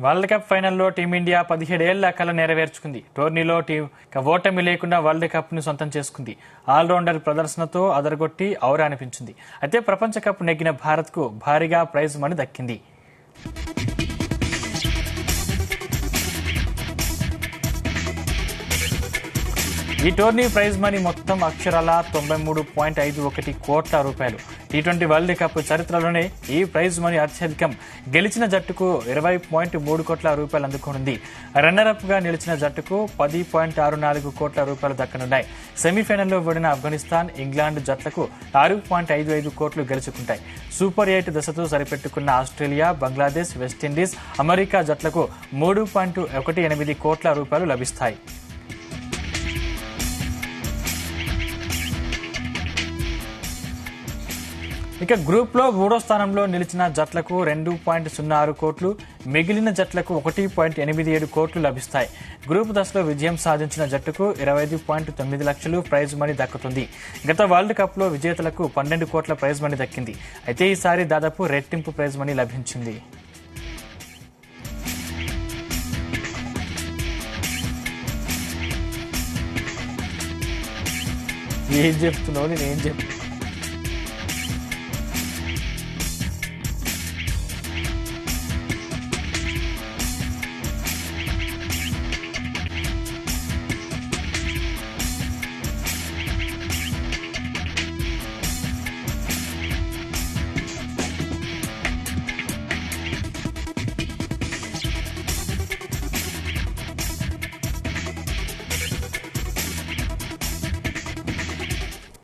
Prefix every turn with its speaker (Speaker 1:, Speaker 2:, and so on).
Speaker 1: World cup ఫైనల్లో team India 17 ఏళ్ల కల నెరవేర్చుకుంది. టోర్నీలో ఓటమి లేకుండా వరల్డ్ కప్ ను సొంతం చేసుకుంది. ఆల్రౌండర్ ప్రదర్శనతో అదరగొట్టి ఔరా అనిపించింది. అయితే ప్రపంచ కప్ నెగ్గిన భారత్ కు భారీగా ప్రైజ్ మనీ దక్కింది. ఈ టోర్నీ ప్రైజ్ మనీ మొత్తం అక్షరాల 93.51 కోట్ల రూపాయలు. టీ20 వరల్డ్ కప్ చరిత్రలోనే ఈ ప్రైజ్ మనీ అత్యధికం. గెలిచిన జట్టుకు 20.3 కోట్ల రూపాయలు అందుకోనుంది. రన్నరప్ గా నిలిచిన జట్టుకు 10.64 కోట్ల రూపాయలు దక్కనున్నాయి. సెమీఫైనల్లో ఓడిన ఆఫ్ఘనిస్తాన్, ఇంగ్లాండ్ జట్లకు 6.55 కోట్లు గెలుచుకుంటాయి. సూపర్ 8 దశతో సరిపెట్టుకున్న ఆస్ట్రేలియా, బంగ్లాదేశ్, వెస్టిండీస్, అమెరికా జట్లకు 3.18 కోట్ల రూపాయలు లభిస్తాయి. ఇక గ్రూప్ లో 3వ స్థానంలో నిలిచిన జట్లకు 2.06 కోట్లు, మిగిలిన జట్లకు 1.87 కోట్లు లభిస్తాయి. గ్రూప్ దశలో విజయం సాధించిన జట్టుకు 25.9 లక్షలు ప్రైజ్ మనీ దక్కుతుంది. గత వరల్డ్ కప్ లో విజేతలకు 12 కోట్ల ప్రైజ్ మనీ దక్కింది. అయితే ఈసారి దాదాపు రెట్టింపు ప్రైజ్ మనీ లభించింది. ఏం చెప్తున్నావు, నేనేం చెప్తున్నా?